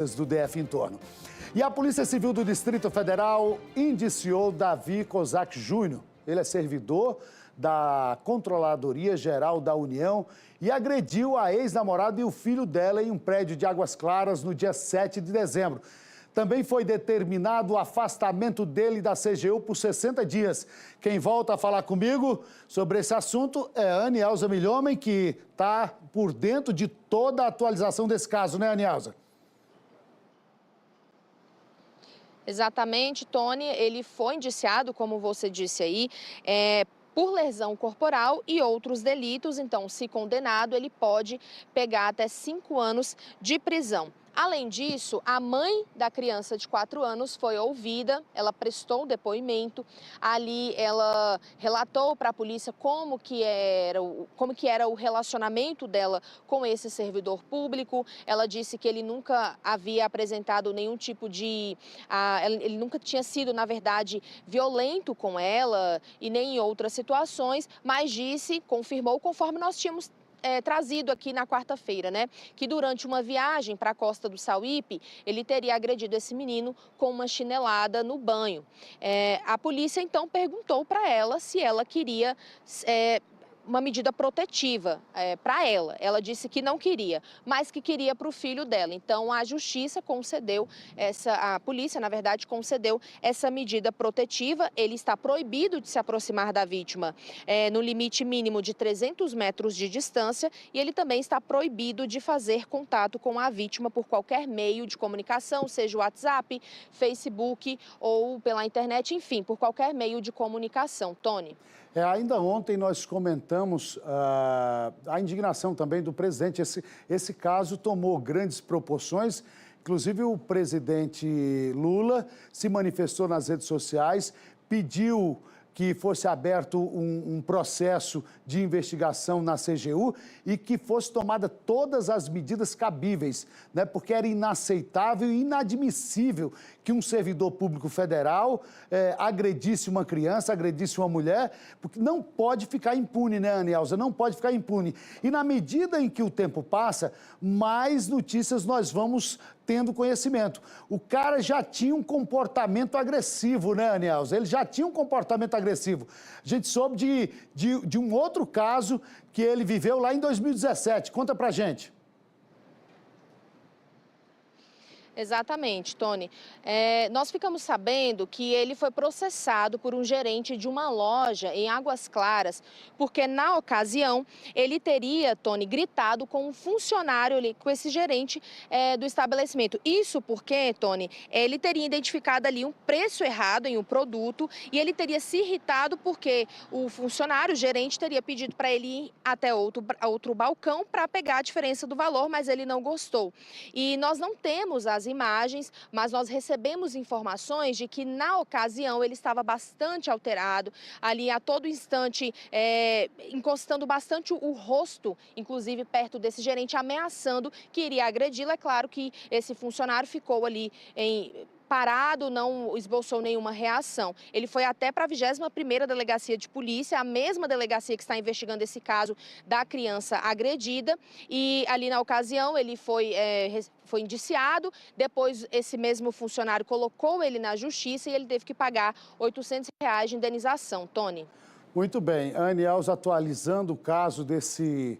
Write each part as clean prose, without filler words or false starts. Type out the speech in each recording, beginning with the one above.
do DF em torno. E a Polícia Civil do Distrito Federal indiciou Davi Kozak Júnior. Ele é servidor da Controladoria Geral da União e agrediu a ex-namorada e o filho dela em um prédio de Águas Claras no dia 7 de dezembro. Também foi determinado o afastamento dele da CGU por 60 dias. Quem volta a falar comigo sobre esse assunto é a Anielza Milhomem, que está por dentro de toda a atualização desse caso, né, Anielza? Exatamente, Tony, ele foi indiciado, como você disse aí, por lesão corporal e outros delitos. Então, se condenado, ele pode pegar até 5 anos de prisão. Além disso, a mãe da criança de 4 anos foi ouvida, ela prestou depoimento. Ali ela relatou para a polícia como que era o relacionamento dela com esse servidor público. Ela disse que ele nunca havia apresentado nenhum tipo de... ele nunca tinha sido, na verdade, violento com ela e nem em outras situações, mas confirmou, conforme nós tínhamos trazido aqui na quarta-feira, né? Que durante uma viagem para a costa do Sauípe, ele teria agredido esse menino com uma chinelada no banho. A polícia, então, perguntou para ela se ela queria uma medida protetiva para ela. Ela disse que não queria, mas que queria para o filho dela. Então, a justiça concedeu a polícia, na verdade, concedeu essa medida protetiva. Ele está proibido de se aproximar da vítima no limite mínimo de 300 metros de distância e ele também está proibido de fazer contato com a vítima por qualquer meio de comunicação, seja o WhatsApp, Facebook ou pela internet, enfim, por qualquer meio de comunicação. Tony. Ainda ontem nós comentamos a indignação também do presidente. Esse caso tomou grandes proporções. Inclusive, o presidente Lula se manifestou nas redes sociais, pediu que fosse aberto um processo de investigação na CGU e que fosse tomada todas as medidas cabíveis, né? Porque era inaceitável e inadmissível que um servidor público federal agredisse uma criança, agredisse uma mulher, porque não pode ficar impune, né, Anielza? Não pode ficar impune. E na medida em que o tempo passa, mais notícias nós vamos tendo conhecimento. O cara já tinha um comportamento agressivo, né, Anielza? Ele já tinha um comportamento agressivo. A gente soube de um outro caso que ele viveu lá em 2017. Conta pra gente. Exatamente, Tony. Nós ficamos sabendo que ele foi processado por um gerente de uma loja em Águas Claras, porque na ocasião ele teria, Tony, gritado com um funcionário ali, com esse gerente do estabelecimento. Isso porque, Tony, ele teria identificado ali um preço errado em um produto e ele teria se irritado porque o funcionário, o gerente, teria pedido para ele ir até outro balcão para pegar a diferença do valor, mas ele não gostou. E nós não temos as imagens, mas nós recebemos informações de que na ocasião ele estava bastante alterado, ali a todo instante encostando bastante o rosto, inclusive perto desse gerente, ameaçando que iria agredi-lo. É claro que esse funcionário ficou ali parado, não esboçou nenhuma reação. Ele foi até para a 21ª Delegacia de Polícia, a mesma delegacia que está investigando esse caso da criança agredida, e ali na ocasião ele foi indiciado. Depois esse mesmo funcionário colocou ele na justiça e ele teve que pagar R$800 de indenização. Tony. Muito bem. A Anielza atualizando o caso desse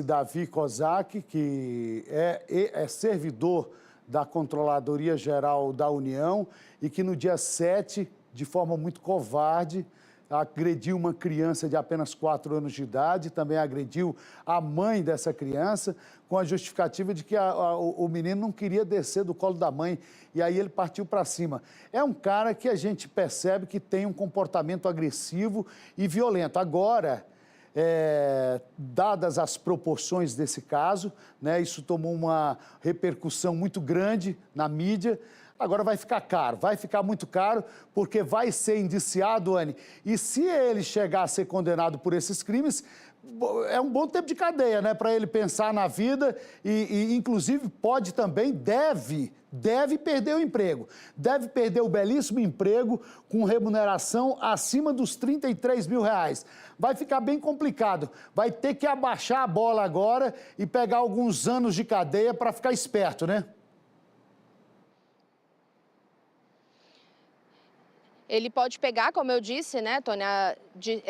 Davi Kozak, que é servidor da Controladoria Geral da União e que no dia 7, de forma muito covarde, agrediu uma criança de apenas 4 anos de idade, também agrediu a mãe dessa criança, com a justificativa de que o menino não queria descer do colo da mãe, e aí ele partiu para cima. É um cara que a gente percebe que tem um comportamento agressivo e violento. Agora, dadas as proporções desse caso, né, isso tomou uma repercussão muito grande na mídia. Agora vai ficar caro, vai ficar muito caro, porque vai ser indiciado, Anny, e se ele chegar a ser condenado por esses crimes, é um bom tempo de cadeia, né, para ele pensar na vida e inclusive, pode também, deve perder o emprego. Deve perder o belíssimo emprego com remuneração acima dos R$33 mil. Vai ficar bem complicado. Vai ter que abaixar a bola agora e pegar alguns anos de cadeia para ficar esperto, né? Ele pode pegar, como eu disse, né, Tony,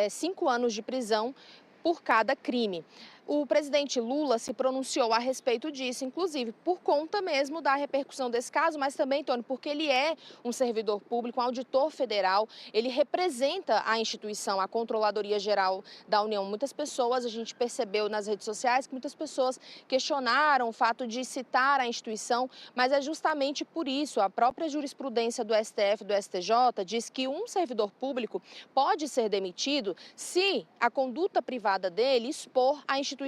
5 anos de prisão por cada crime. O presidente Lula se pronunciou a respeito disso, inclusive por conta mesmo da repercussão desse caso, mas também, Tony, porque ele é um servidor público, um auditor federal, ele representa a instituição, a Controladoria Geral da União. Muitas pessoas, a gente percebeu nas redes sociais que muitas pessoas questionaram o fato de citar a instituição, mas é justamente por isso, a própria jurisprudência do STF, do STJ, diz que um servidor público pode ser demitido se a conduta privada dele expor a instituição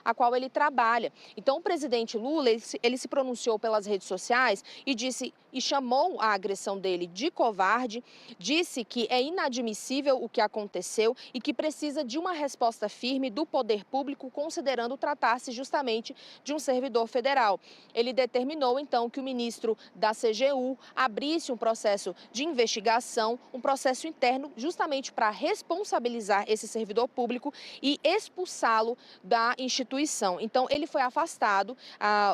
a qual ele trabalha. Então, o presidente Lula, ele se pronunciou pelas redes sociais e chamou a agressão dele de covarde, disse que é inadmissível o que aconteceu e que precisa de uma resposta firme do poder público, considerando tratar-se justamente de um servidor federal. Ele determinou, então, que o ministro da CGU abrisse um processo de investigação, um processo interno, justamente para responsabilizar esse servidor público e expulsá-lo da instituição. Então, ele foi afastado,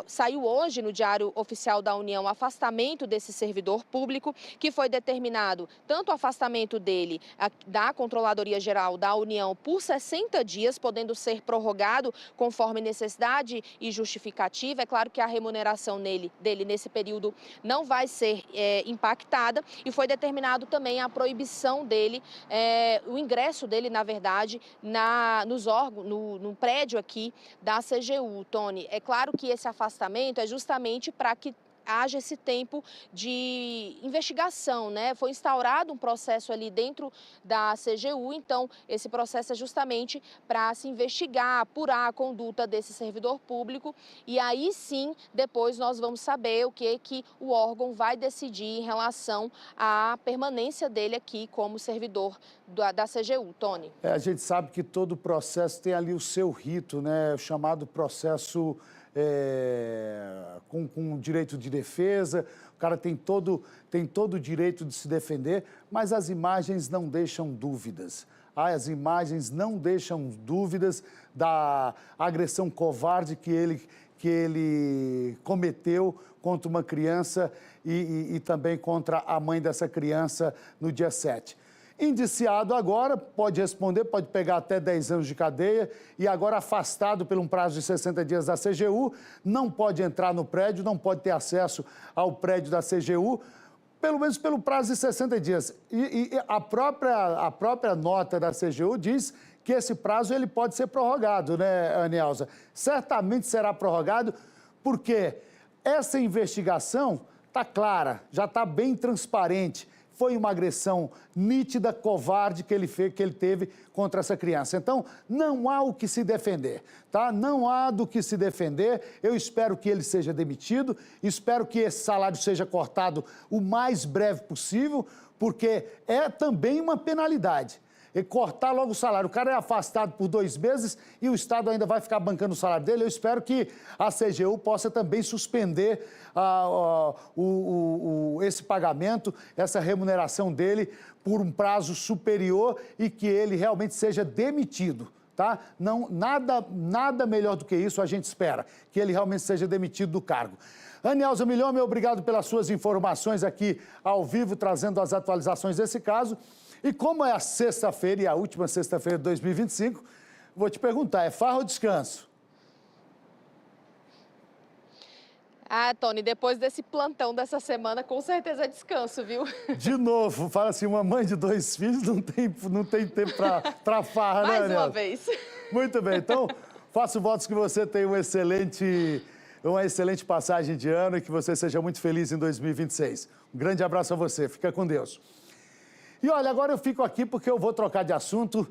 saiu hoje no Diário Oficial da União o afastamento desse servidor público, que foi determinado tanto o afastamento dele da Controladoria Geral da União por 60 dias, podendo ser prorrogado conforme necessidade e justificativa. É claro que a remuneração dele nesse período não vai ser impactada, e foi determinado também a proibição dele, o ingresso dele, na verdade, nos órgãos, no prédio aqui da CGU, Tony. É claro que esse afastamento é justamente para que haja esse tempo de investigação, né? Foi instaurado um processo ali dentro da CGU, então esse processo é justamente para se investigar, apurar a conduta desse servidor público, e aí sim, depois nós vamos saber o que o órgão vai decidir em relação à permanência dele aqui como servidor da CGU, Tony. A gente sabe que todo processo tem ali o seu rito, né? O chamado processo com direito de defesa, o cara tem todo o direito de se defender, mas as imagens não deixam dúvidas. As imagens não deixam dúvidas da agressão covarde que ele cometeu contra uma criança e também contra a mãe dessa criança no dia 7. Indiciado agora, pode responder, pode pegar até 10 anos de cadeia e agora afastado por um prazo de 60 dias da CGU, não pode entrar no prédio, não pode ter acesso ao prédio da CGU, pelo menos pelo prazo de 60 dias. E a própria nota da CGU diz que esse prazo ele pode ser prorrogado, né, Anielza? Certamente será prorrogado, porque essa investigação está clara, já está bem transparente. Foi uma agressão nítida, covarde que ele teve contra essa criança. Então, não há o que se defender, tá? Não há do que se defender. Eu espero que ele seja demitido, espero que esse salário seja cortado o mais breve possível, porque é também uma penalidade. E cortar logo o salário. O cara é afastado por 2 meses e o Estado ainda vai ficar bancando o salário dele. Eu espero que a CGU possa também suspender esse pagamento, essa remuneração dele por um prazo superior e que ele realmente seja demitido, tá? Não, nada melhor do que isso a gente espera, que ele realmente seja demitido do cargo. Anielza Milhomem, obrigado pelas suas informações aqui ao vivo, trazendo as atualizações desse caso. E como é a sexta-feira e a última sexta-feira de 2025, vou te perguntar, é farra ou descanso? Tony, depois desse plantão dessa semana, com certeza é descanso, viu? De novo, fala assim, uma mãe de 2 filhos não tem tempo para farra, né, Anielza? Mais uma vez. Muito bem, então faço votos que você tenha uma excelente passagem de ano e que você seja muito feliz em 2026. Um grande abraço a você, fica com Deus. E olha, agora eu fico aqui porque eu vou trocar de assunto